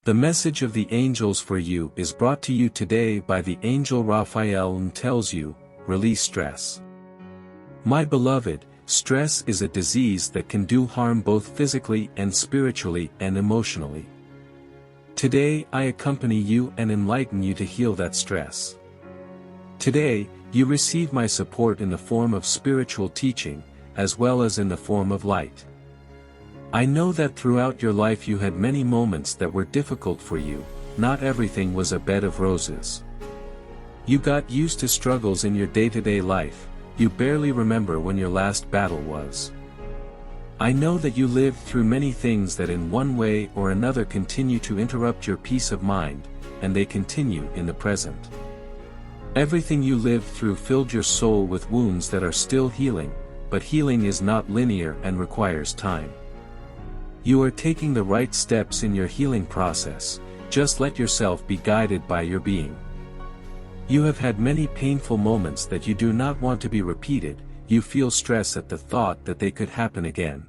The message of the angels for you is brought to you today by the angel Raphael and tells you, release stress. My beloved, stress is a disease that can do harm both physically and spiritually and emotionally. Today I accompany you and enlighten you to heal that stress. Today, you receive my support in the form of spiritual teaching, as well as in the form of light. I know that throughout your life you had many moments that were difficult for you, not everything was a bed of roses. You got used to struggles in your day-to-day life, you barely remember when your last battle was. I know that you lived through many things that in one way or another continue to interrupt your peace of mind, and they continue in the present. Everything you lived through filled your soul with wounds that are still healing, but healing is not linear and requires time. You are taking the right steps in your healing process, just let yourself be guided by your being. You have had many painful moments that you do not want to be repeated, you feel stress at the thought that they could happen again.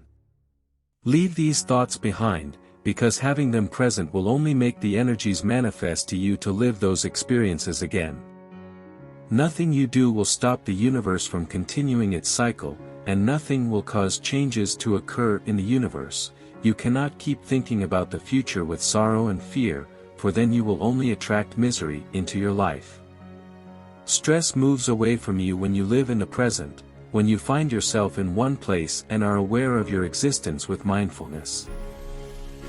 Leave these thoughts behind, because having them present will only make the energies manifest to you to live those experiences again. Nothing you do will stop the universe from continuing its cycle, and nothing will cause changes to occur in the universe. You cannot keep thinking about the future with sorrow and fear, for then you will only attract misery into your life. Stress moves away from you when you live in the present, when you find yourself in one place and are aware of your existence with mindfulness.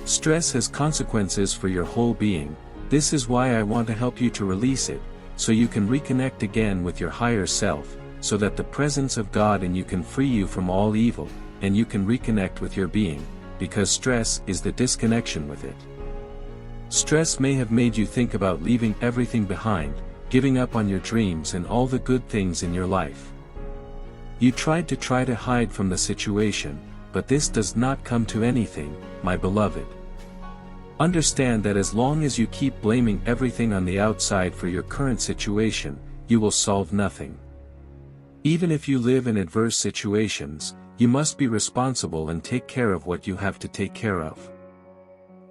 Stress has consequences for your whole being, this is why I want to help you to release it, so you can reconnect again with your higher self, so that the presence of God in you can free you from all evil, and you can reconnect with your being, because stress is the disconnection with it. Stress may have made you think about leaving everything behind, giving up on your dreams and all the good things in your life. You tried to hide from the situation, but this does not come to anything, my beloved. Understand that as long as you keep blaming everything on the outside for your current situation, you will solve nothing. Even if you live in adverse situations, you must be responsible and take care of what you have to take care of.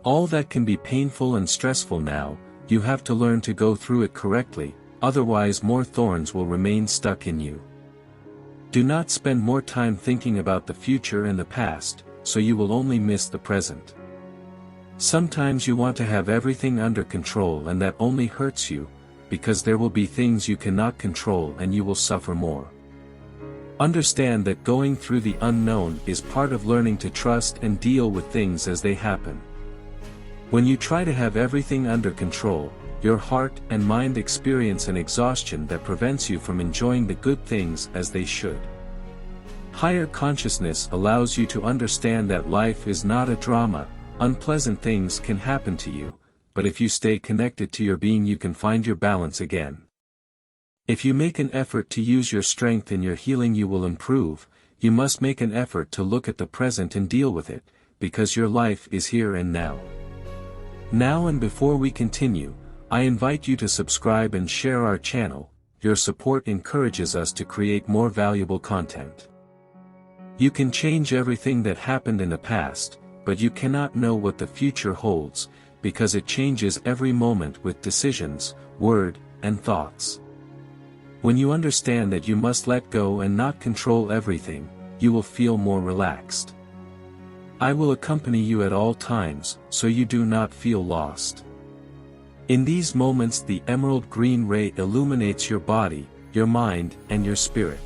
All that can be painful and stressful now, you have to learn to go through it correctly, otherwise more thorns will remain stuck in you. Do not spend more time thinking about the future and the past, so you will only miss the present. Sometimes you want to have everything under control and that only hurts you, because there will be things you cannot control and you will suffer more. Understand that going through the unknown is part of learning to trust and deal with things as they happen. When you try to have everything under control, your heart and mind experience an exhaustion that prevents you from enjoying the good things as they should. Higher consciousness allows you to understand that life is not a drama, unpleasant things can happen to you, but if you stay connected to your being you can find your balance again. If you make an effort to use your strength in your healing you will improve, you must make an effort to look at the present and deal with it, because your life is here and now. Now and before we continue, I invite you to subscribe and share our channel, your support encourages us to create more valuable content. You can change everything that happened in the past, but you cannot know what the future holds, because it changes every moment with decisions, word, and thoughts. When you understand that you must let go and not control everything, you will feel more relaxed. I will accompany you at all times, so you do not feel lost. In these moments the emerald green ray illuminates your body, your mind, and your spirit.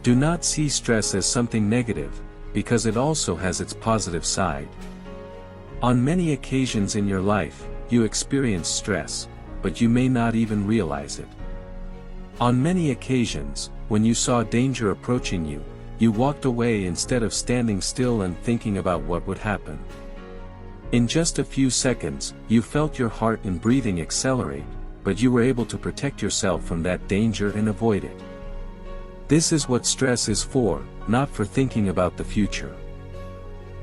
Do not see stress as something negative, because it also has its positive side. On many occasions in your life, you experience stress, but you may not even realize it. On many occasions, when you saw danger approaching you, you walked away instead of standing still and thinking about what would happen. In just a few seconds, you felt your heart and breathing accelerate, but you were able to protect yourself from that danger and avoid it. This is what stress is for, not for thinking about the future.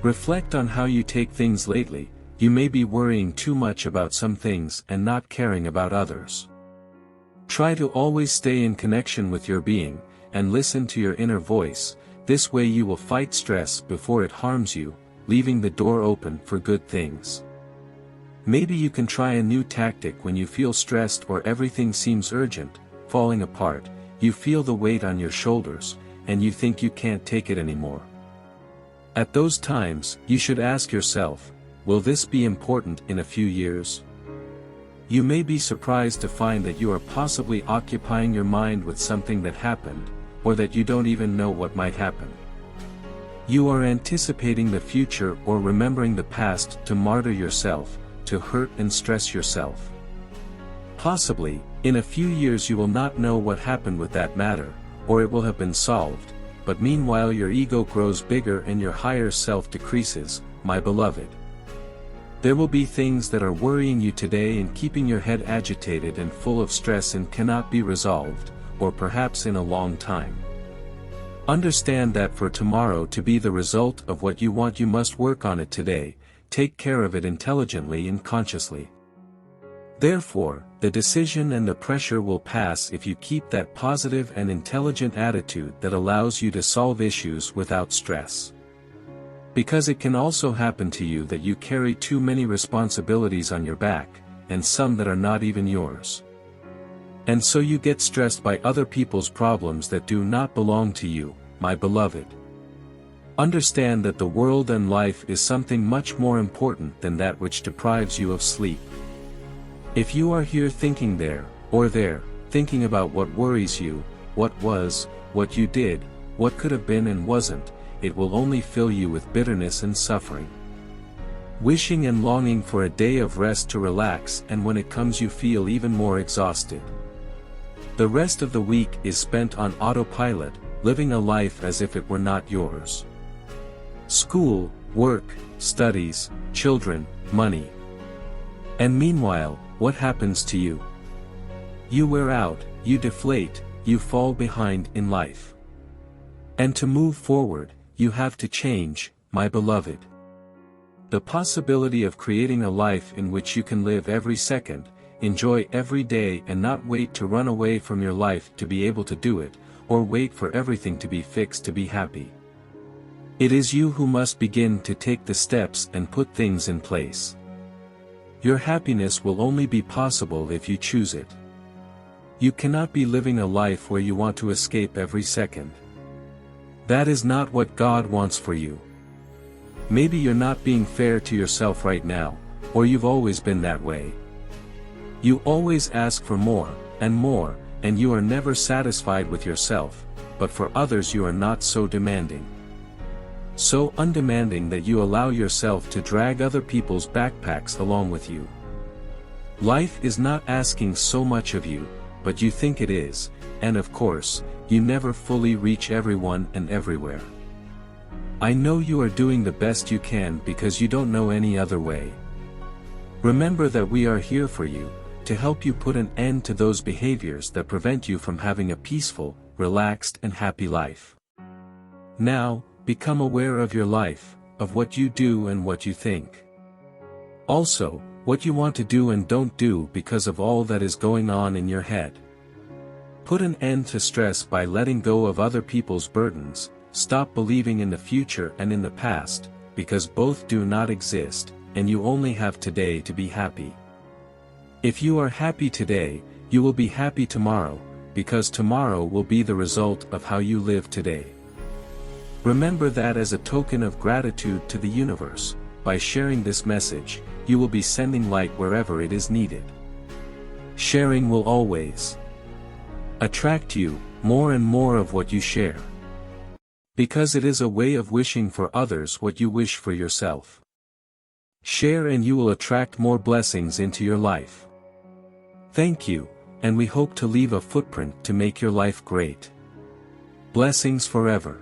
Reflect on how you take things lately, you may be worrying too much about some things and not caring about others. Try to always stay in connection with your being, and listen to your inner voice, this way you will fight stress before it harms you, leaving the door open for good things. Maybe you can try a new tactic when you feel stressed or everything seems urgent, falling apart, you feel the weight on your shoulders, and you think you can't take it anymore. At those times, you should ask yourself, will this be important in a few years? You may be surprised to find that you are possibly occupying your mind with something that happened, or that you don't even know what might happen. You are anticipating the future or remembering the past to martyr yourself, to hurt and stress yourself. Possibly, in a few years you will not know what happened with that matter, or it will have been solved, but meanwhile your ego grows bigger and your higher self decreases, my beloved. There will be things that are worrying you today and keeping your head agitated and full of stress and cannot be resolved, or perhaps in a long time. Understand that for tomorrow to be the result of what you want you must work on it today, take care of it intelligently and consciously. Therefore, the decision and the pressure will pass if you keep that positive and intelligent attitude that allows you to solve issues without stress. Because it can also happen to you that you carry too many responsibilities on your back, and some that are not even yours. And so you get stressed by other people's problems that do not belong to you, my beloved. Understand that the world and life is something much more important than that which deprives you of sleep. If you are here thinking there, or there, thinking about what worries you, what was, what you did, what could have been and wasn't, it will only fill you with bitterness and suffering. Wishing and longing for a day of rest to relax, and when it comes you feel even more exhausted. The rest of the week is spent on autopilot, living a life as if it were not yours. School, work, studies, children, money. And meanwhile, what happens to you? You wear out, you deflate, you fall behind in life. And to move forward, you have to change, my beloved. The possibility of creating a life in which you can live every second, enjoy every day and not wait to run away from your life to be able to do it, or wait for everything to be fixed to be happy. It is you who must begin to take the steps and put things in place. Your happiness will only be possible if you choose it. You cannot be living a life where you want to escape every second. That is not what God wants for you. Maybe you're not being fair to yourself right now, or you've always been that way. You always ask for more, and you are never satisfied with yourself, but for others you are not so demanding. So undemanding that you allow yourself to drag other people's backpacks along with you. Life is not asking so much of you, but you think it is, and of course, you never fully reach everyone and everywhere. I know you are doing the best you can because you don't know any other way. Remember that we are here for you, to help you put an end to those behaviors that prevent you from having a peaceful, relaxed and happy life. Now, become aware of your life, of what you do and what you think. Also, what you want to do and don't do because of all that is going on in your head. Put an end to stress by letting go of other people's burdens, stop believing in the future and in the past, because both do not exist, and you only have today to be happy. If you are happy today, you will be happy tomorrow, because tomorrow will be the result of how you live today. Remember that as a token of gratitude to the universe, by sharing this message, you will be sending light wherever it is needed. Sharing will always attract you more and more of what you share. Because it is a way of wishing for others what you wish for yourself. Share and you will attract more blessings into your life. Thank you, and we hope to leave a footprint to make your life great. Blessings forever.